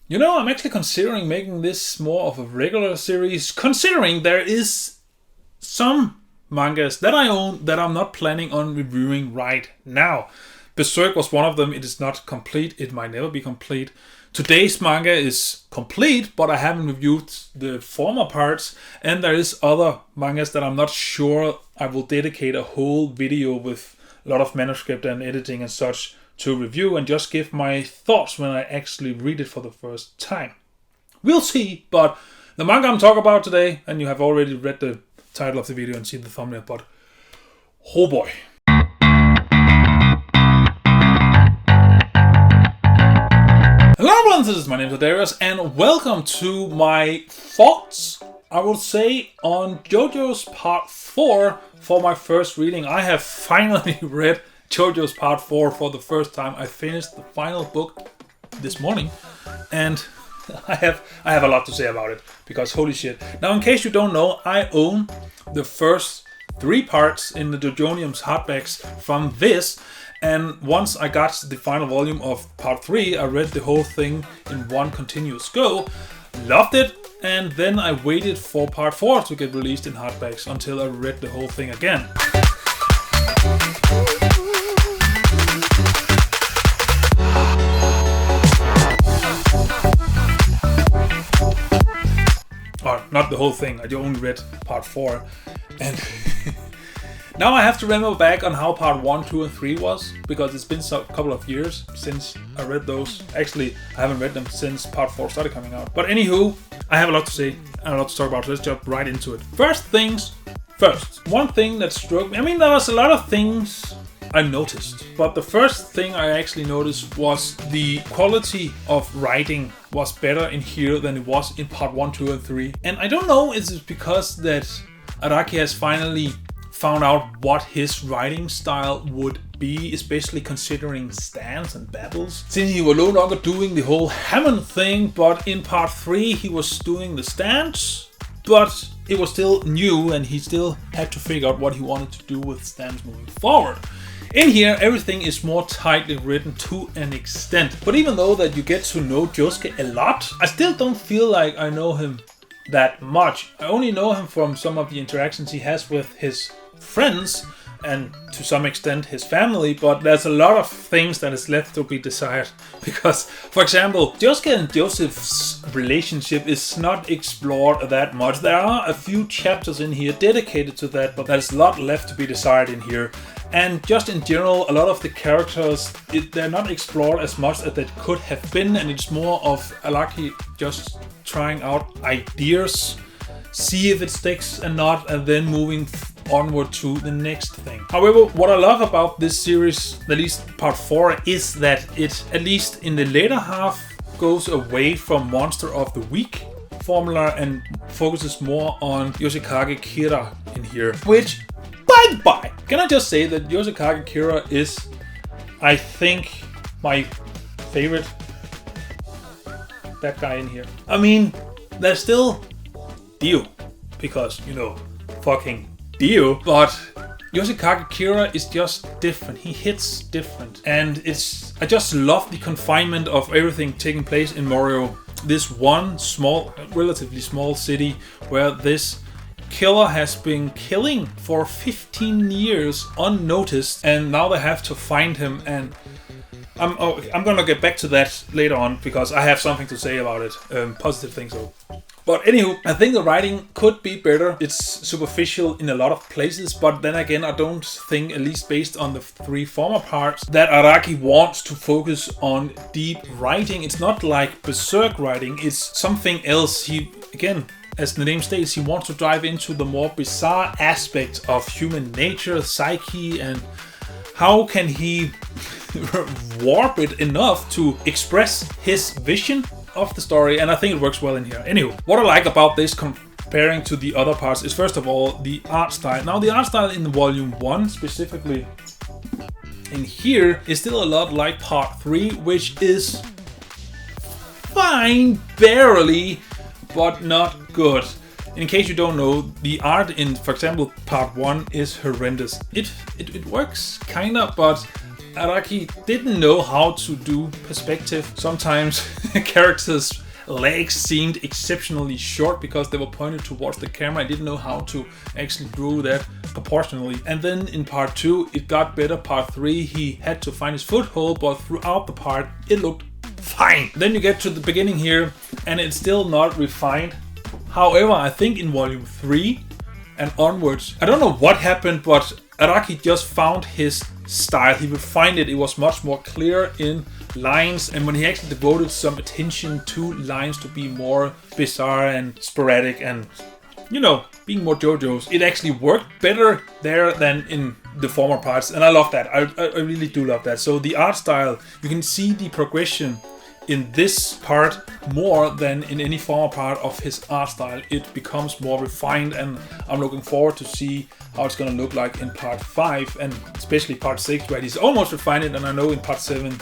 You know, I'm actually considering making this more of a regular series, considering there is some mangas that I own that I'm not planning on reviewing right now. Berserk was one of them. It is not complete. It might never be complete. Today's manga is complete, but I haven't reviewed the former parts. And there is other mangas that I'm not sure I will dedicate a whole video with a lot of manuscript and editing and such to review and just give my thoughts when I actually read it for the first time. We'll see, but the manga I'm talking about today, and you have already read the title of the video and seen the thumbnail, but oh boy. Hello everyone, my name is Daidarius and welcome to my thoughts, I will say, on Jojo's part 4 for my first reading. I have finally read Jojo's part 4 for the first time. I finished the final book this morning and I have a lot to say about it because holy shit. Now, in case you don't know, I own the first 3 parts in the Jojonium's hardbacks from this, and once I got the final volume of part 3, I read the whole thing in one continuous go, loved it, and then I waited for part 4 to get released in hardbacks until I read the whole thing again. Or not the whole thing, I only read part 4. And now I have to remember back on how part 1, 2 and 3 was, because it's been a couple of years since I read those. Actually, I haven't read them since part 4 started coming out. But anywho, I have a lot to say and a lot to talk about, so let's jump right into it. First things first. One thing that struck me, there was a lot of things I noticed, but the first thing I actually noticed was the quality of writing was better in here than it was in part 1, 2 and 3. And I don't know, is it because that Araki has finally found out what his writing style would be, especially considering stands and battles. Since he was no longer doing the whole Hammond thing, but in part 3 he was doing the stands, but it was still new and he still had to figure out what he wanted to do with stands moving forward. In here, everything is more tightly written to an extent. But even though that you get to know Josuke a lot, I still don't feel like I know him that much. I only know him from some of the interactions he has with his friends and to some extent his family, but there's a lot of things that is left to be desired. Because, for example, Josuke and Joseph's relationship is not explored that much. There are a few chapters in here dedicated to that, but there's a lot left to be desired in here. And just in general, a lot of the characters, they're not explored as much as they could have been, and it's more of Araki just trying out ideas, see if it sticks and not, and then moving onward to the next thing. However, what I love about this series, at least part 4, is that it, at least in the later half, goes away from Monster of the Week formula and focuses more on Yoshikage Kira in here, which, bye. Can I just say that Yoshikage Kira is, I think, my favorite bad guy in here. There's still Dio, because, fucking Dio, but Yoshikage Kira is just different. He hits different. And I just love the confinement of everything taking place in Morio. This one relatively small city where this killer has been killing for 15 years unnoticed, and now they have to find him, and I'm gonna get back to that later on because I have something to say about it, positive things though. But anywho, I think the writing could be better. It's superficial in a lot of places, but then again, I don't think, at least based on the 3 former parts, that Araki wants to focus on deep writing. It's not like Berserk writing, it's something else. He, again, as the name states, he wants to dive into the more bizarre aspects of human nature, psyche, and how can he warp it enough to express his vision of the story, and I think it works well in here. Anyway, what I like about this comparing to the other parts is, first of all, the art style. Now, the art style in volume 1, specifically in here, is still a lot like part 3, which is fine, barely, but not good. In case you don't know, the art in, for example, part 1 is horrendous. It works kinda, but Araki didn't know how to do perspective. Sometimes characters' legs seemed exceptionally short because they were pointed towards the camera. I didn't know how to actually draw that proportionally. And then in part 2 it got better. Part 3 he had to find his foothold, but throughout the part it looked fine. Then you get to the beginning here and it's still not refined. However, I think in volume 3 and onwards, I don't know what happened, but Araki just found his style. He refined it. It was much more clear in lines, and when he actually devoted some attention to lines to be more bizarre and sporadic and, you know, being more Jojo's, it actually worked better there than in the former parts, and I love that. I really do love that. So the art style, you can see the progression in this part more than in any former part of his art style. It becomes more refined, and I'm looking forward to see how it's going to look like in part 5 and especially part 6, where he's almost refined it, and I know in part 7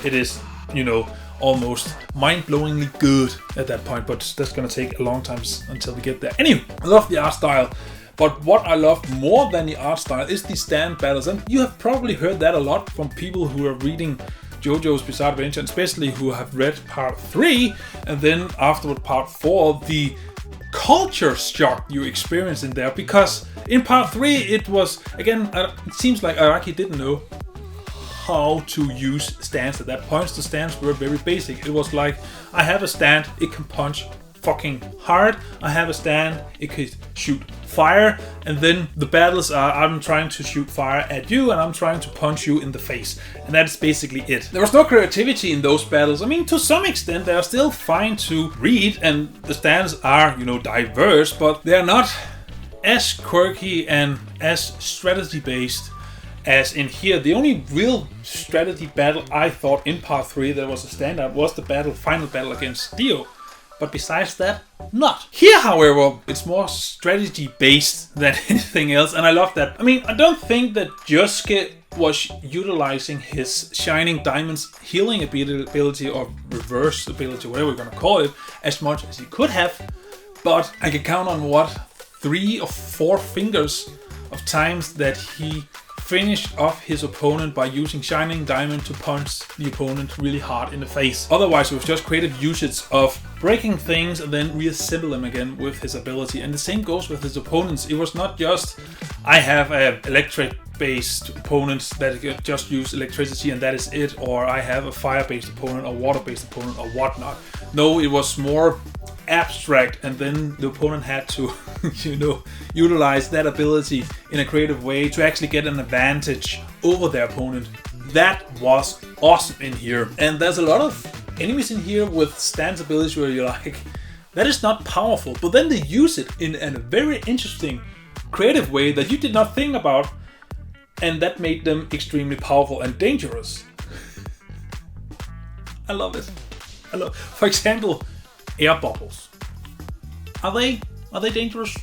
it is, you know, almost mind-blowingly good at that point, but that's going to take a long time until we get there. Anyway, I love the art style, but what I love more than the art style is the stand battles, and you have probably heard that a lot from people who are reading Jojo's Bizarre Adventure, especially who have read part 3 and then afterward part 4, the culture shock you experience in there, because in part 3 it was, again, it seems like Araki didn't know how to use stands at that point. The stands were very basic. It was like, I have a stand, it can punch fucking hard. I have a stand, it could shoot fire, and then the battles are, I'm trying to shoot fire at you and I'm trying to punch you in the face, and that's basically it. There was no creativity in those battles. I mean, to some extent they are still fine to read and the stands are, you know, diverse, but they're not as quirky and as strategy based as in here. The only real strategy battle I thought in part 3 that was a standout was the final battle against Dio. But besides that, not. Here, however, it's more strategy based than anything else, and I love that. I mean, I don't think that Yoshikage was utilizing his Shining Diamond's healing ability or reverse ability, whatever we're gonna call it, as much as he could have, but I can count on 3 or 4 fingers of times that he finished off his opponent by using Shining Diamond to punch the opponent really hard in the face. Otherwise, it was just creative usage of breaking things and then reassemble them again with his ability. And the same goes with his opponents. It was not just, I have an electric-based opponent that just use electricity and that is it, or I have a fire-based opponent or water-based opponent or whatnot. No, it was more abstract, and then the opponent had to you know, utilize that ability in a creative way to actually get an advantage over their opponent. That was awesome in here, and there's a lot of enemies in here with stance abilities where you're like, that is not powerful, but then they use it in a very interesting creative way that you did not think about, and that made them extremely powerful and dangerous. I love it. For example, air bubbles. Are they dangerous?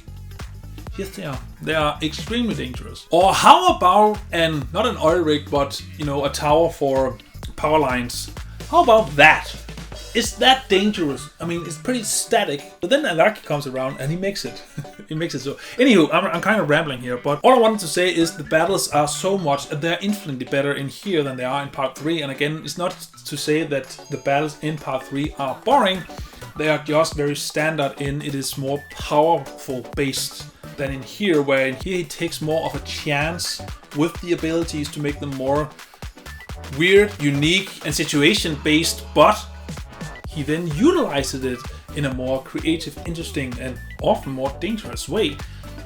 Yes, they are. They are extremely dangerous. Or how about not an oil rig, but, you know, a tower for power lines? How about that? Is that dangerous? I mean, it's pretty static, but then Araki comes around and he makes it. He makes it so. Anywho, I'm kind of rambling here, but all I wanted to say is the battles are so much, they're infinitely better in here than they are in part 3. And again, it's not to say that the battles in part 3 are boring. They are just very standard in it is more powerful based than in here, where in here he takes more of a chance with the abilities to make them more weird, unique, and situation based, but he then utilizes it in a more creative, interesting, and often more dangerous way.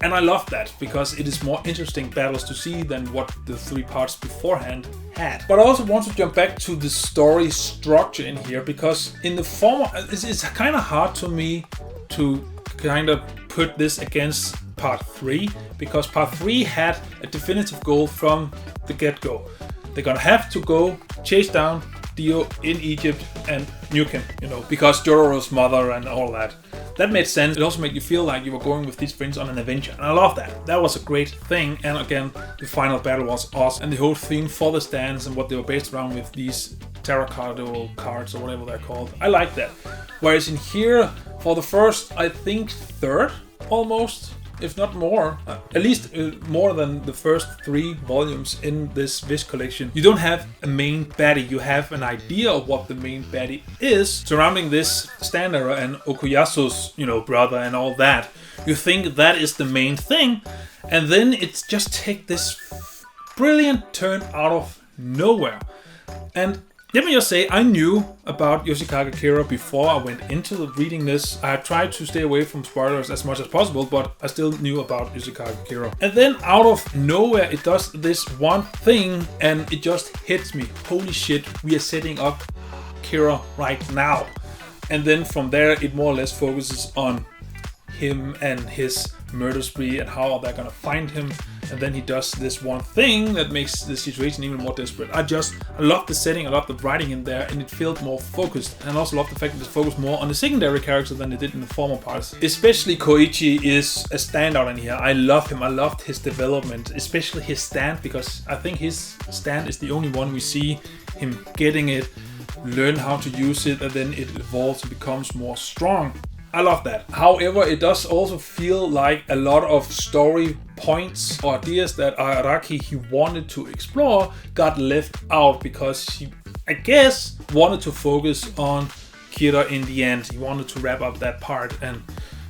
And I love that, because it is more interesting battles to see than what the 3 parts beforehand had. But I also want to jump back to the story structure in here, because in the former, it's kind of hard to me to kind of put this against part 3, because part 3 had a definitive goal from the get-go. They're gonna have to go chase down Dio in Egypt and nuke him, you know, because Jotoro's mother and all that. That made sense. It also made you feel like you were going with these friends on an adventure, and I love that. That was a great thing, and again, the final battle was awesome, and the whole theme for the stands and what they were based around with these tarot cards or whatever they're called. I like that. Whereas in here, for the first, I think third almost if not more, at least more than the first 3 volumes in this Viz collection. You don't have a main baddie, you have an idea of what the main baddie is surrounding this Stand era and Okuyasu's, brother and all that. You think that is the main thing, and then it's just take this brilliant turn out of nowhere. And let me just say, I knew about Yoshikage Kira before I went into reading this. I tried to stay away from spoilers as much as possible, but I still knew about Yoshikage Kira. And then out of nowhere, it does this one thing, and it just hits me. Holy shit, we are setting up Kira right now. And then from there, it more or less focuses on him and his murder spree and how they're gonna find him. And then he does this one thing that makes the situation even more desperate. I love the setting, I love the writing in there, and it felt more focused. And I also love the fact that it focused more on the secondary character than it did in the former parts. Especially Koichi is a standout in here. I love him, I loved his development, especially his stand, because I think his stand is the only one we see him getting it, learn how to use it, and then it evolves and becomes more strong. I love that. However, it does also feel like a lot of story points or ideas that Araki he wanted to explore got left out because he, I guess, wanted to focus on Kira in the end. He wanted to wrap up that part and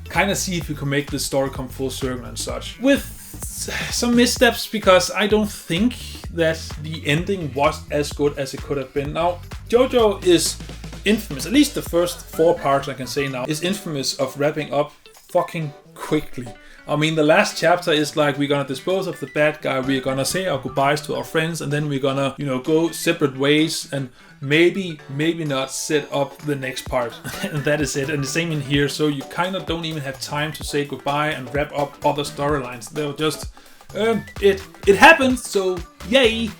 kind of see if he could make the story come full circle and such. With some missteps, because I don't think that the ending was as good as it could have been. Now, Jojo is infamous, at least the first 4 parts I can say now, is infamous of wrapping up fucking quickly. I mean, the last chapter is like, we're gonna dispose of the bad guy, we're gonna say our goodbyes to our friends, and then we're gonna, go separate ways and maybe not set up the next part. And that is it. And the same in here, so you kind of don't even have time to say goodbye and wrap up other storylines. They'll just, it happened, so yay!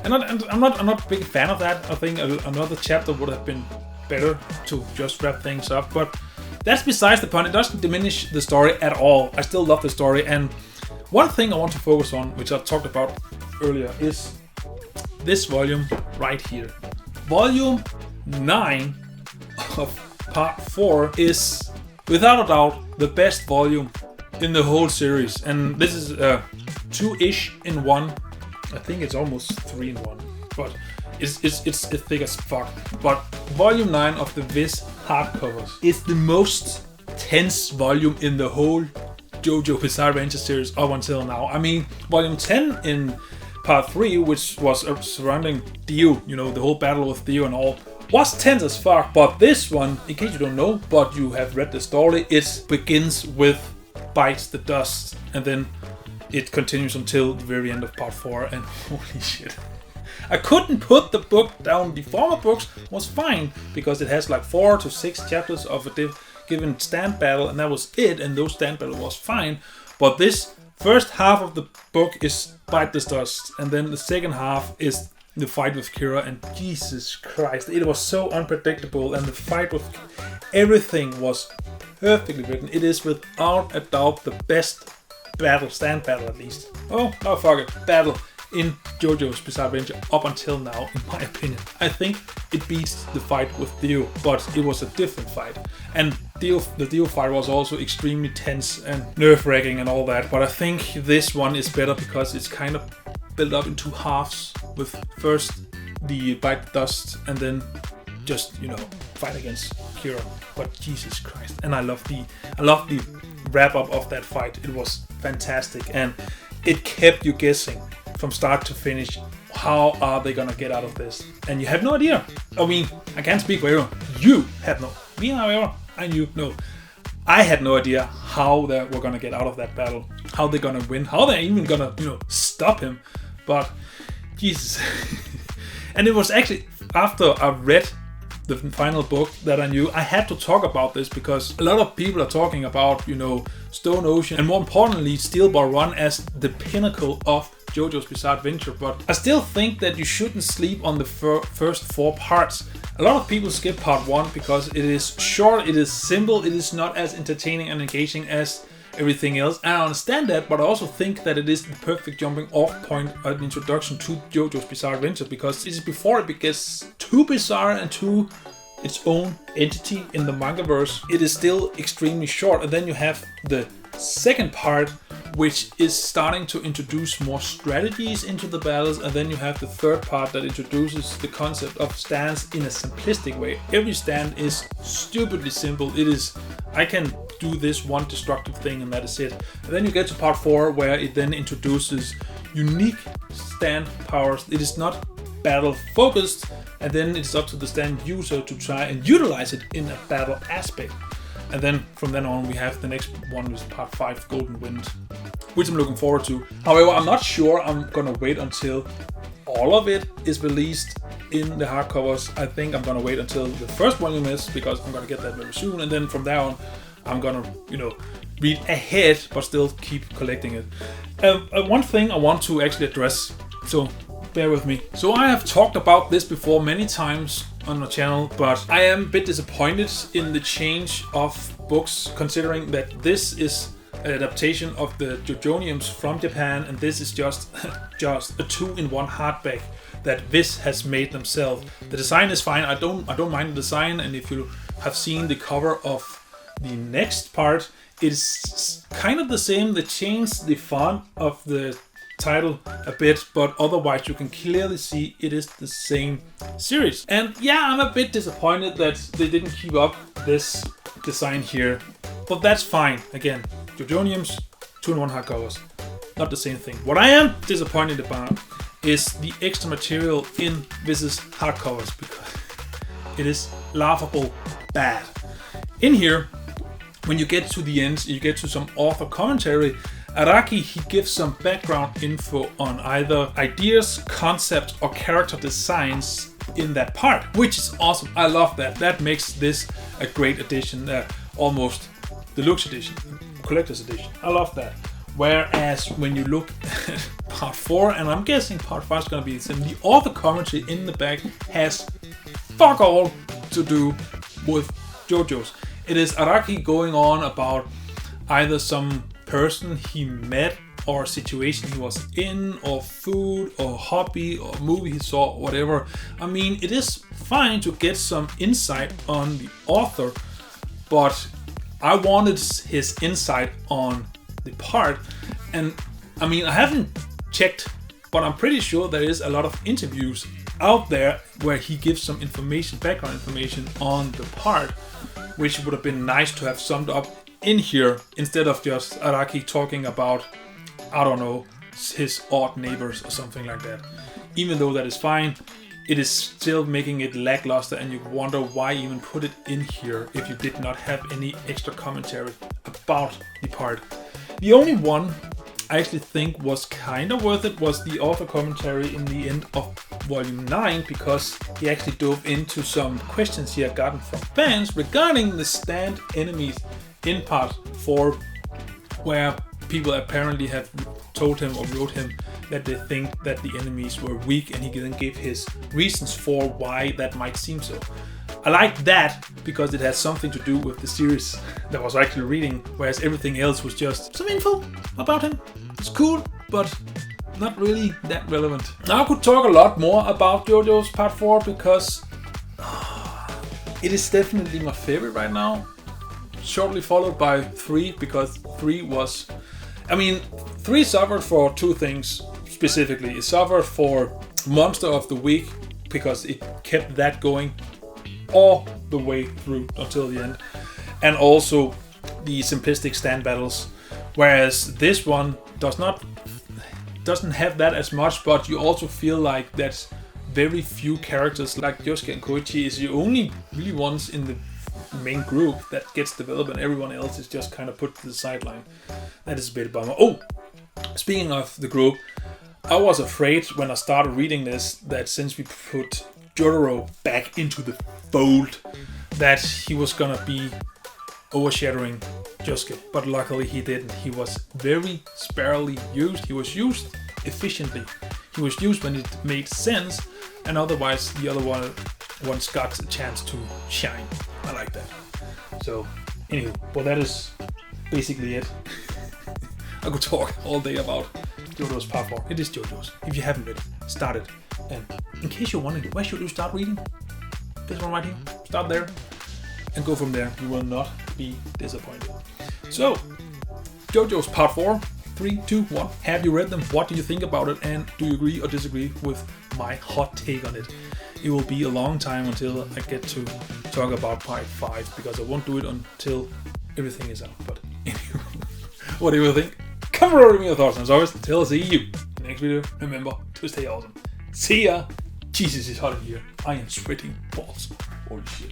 And I'm not a big fan of that. I think another chapter would have been better to just wrap things up. But that's besides the point. It doesn't diminish the story at all. I still love the story. And one thing I want to focus on, which I talked about earlier, is this volume right here. Volume 9 of part 4 is, without a doubt, the best volume in the whole series. And this is 2-ish in 1. I think it's almost 3 in 1, but it's thick as fuck. But volume 9 of the Viz hardcovers is the most tense volume in the whole Jojo Bizarre Adventure series up until now. I mean, volume 10 in part 3, which was surrounding Dio, the whole battle with Dio and all, was tense as fuck. But this one, in case you don't know, but you have read the story, it begins with Bites the Dust, and then it continues until the very end of part 4, and holy shit. I couldn't put the book down. The former books was fine, because it has like 4 to 6 chapters of a given stand battle, and that was it, and those stand battle was fine. But this first half of the book is Bite the Dust, and then the second half is the fight with Kira, and Jesus Christ, it was so unpredictable, and the fight with everything was perfectly written. It is without a doubt the best stand battle at least. Battle in Jojo's Bizarre Adventure up until now, in my opinion. I think it beats the fight with Dio, but it was a different fight. And the Dio fight was also extremely tense and nerve-wracking and all that, but I think this one is better because it's kind of built up in 2 halves, with first the Bite the Dust and then just, fight against Kira. But Jesus Christ. And I love the wrap up of that fight. It was fantastic, and it kept you guessing from start to finish. How are they gonna get out of this? And you have no idea. I mean, I can't speak for everyone. You had no. Me, however, I knew. No, I had no idea how they were gonna get out of that battle. How they're gonna win. How they're even gonna, stop him. But Jesus. And it was actually after I read the final book that I knew I had to talk about this, because a lot of people are talking about, Stone Ocean, and more importantly, Steel Ball Run as the pinnacle of Jojo's Bizarre Adventure. But I still think that you shouldn't sleep on the first 4 parts. A lot of people skip part 1 because it is short, it is simple, it is not as entertaining and engaging as everything else. And I understand that, but I also think that it is the perfect jumping off point, an introduction to Jojo's Bizarre Adventure, because it is before it gets too bizarre and too its own entity in the mangaverse. It is still extremely short, and then you have the second part, which is starting to introduce more strategies into the battles, and then you have the third part that introduces the concept of stands in a simplistic way. Every stand is stupidly simple. It is, I can do this one destructive thing and that is it. And then you get to part 4 where it then introduces unique stand powers. It is not battle focused, and then it's up to the stand user to try and utilize it in a battle aspect. And then from then on we have the next one, is part 5, Golden Wind, which I'm looking forward to. However, I'm not sure I'm gonna wait until all of it is released in the hardcovers. I think I'm gonna wait until the first volume is, because I'm gonna get that very soon, and then from there on I'm gonna, read ahead but still keep collecting it. One thing I want to actually address, so bear with me. So I have talked about this before many times on the channel, but I am a bit disappointed in the change of books, considering that this is an adaptation of the Jojoniums from Japan, and this is just a 2-in-1 hardback that Viz has made themselves. The design is fine. I don't mind the design, and if you have seen the cover of the next part, it's kind of the same. They changed the font of the title a bit, but otherwise you can clearly see it is the same series. And yeah, I'm a bit disappointed that they didn't keep up this design here, but that's fine. Again, Jojoniums, 2-in-1 hardcovers, not the same thing. What I am disappointed about is the extra material in Viz's hardcovers, because it is laughable bad. In here, when you get to the end, you get to some author commentary. Araki, he gives some background info on either ideas, concepts, or character designs in that part, which is awesome. I love that. That makes this a great edition, almost deluxe edition, collector's edition. I love that. Whereas when you look at part 4, and I'm guessing part 5 is going to be the same, the author commentary in the back has fuck all to do with JoJo's. It is Araki going on about either some person he met, or a situation he was in, or food, or hobby, or movie he saw, whatever. I mean, it is fine to get some insight on the author, but I wanted his insight on the part. And I mean, I haven't checked, but I'm pretty sure there is a lot of interviews out there where he gives some information, background information on the part, which would have been nice to have summed up in here instead of just Araki talking about, I don't know, his odd neighbors or something like that. Even though that is fine, it is still making it lackluster, and you wonder why even put it in here if you did not have any extra commentary about the part. The only one I actually think was kind of worth it was the author commentary in the end of volume 9, because he actually dove into some questions he had gotten from fans regarding the stand enemies in part 4, where people apparently have told him or wrote him that they think that the enemies were weak, and he then gave his reasons for why that might seem so. I like that because it has something to do with the series that I was actually reading, whereas everything else was just some info about him. It's cool, but not really that relevant. Now I could talk a lot more about JoJo's part 4, because it is definitely my favorite right now. Shortly followed by 3, because 3 was... I mean, 3 suffered for 2 things specifically. It suffered for Monster of the Week, because it kept that going all the way through until the end. And also the simplistic stand battles. Whereas this one doesn't have that as much, but you also feel like there's very few characters, like Yoshikage and Koichi is the only really ones in the main group that gets developed, and everyone else is just kind of put to the sideline. That is a bit bummer. Oh, speaking of the group, I was afraid when I started reading this that since we put Jojo back into the fold, that he was gonna be overshadowing Josuke, but luckily he didn't. He was very sparingly used. He was used efficiently. He was used when it made sense, and otherwise the other ones got a chance to shine. I like that. So, anywho, well, that is basically it. I could talk all day about JoJo's part 4. It is JoJo's. If you haven't read it, start it. And in case you're wondering, where should you start reading? This one right here. Start there and go from there. You will not be disappointed. So, Jojo's part 4. 3, 2, 1. Have you read them? What do you think about it? And do you agree or disagree with my hot take on it? It will be a long time until I get to talk about part 5, because I won't do it until everything is out. But anyway, what do you think? Comment over me your thoughts, and as always, until I see you in the next video, remember to stay awesome. See ya! Jesus, it's hot in here. I am sweating balls. Holy shit.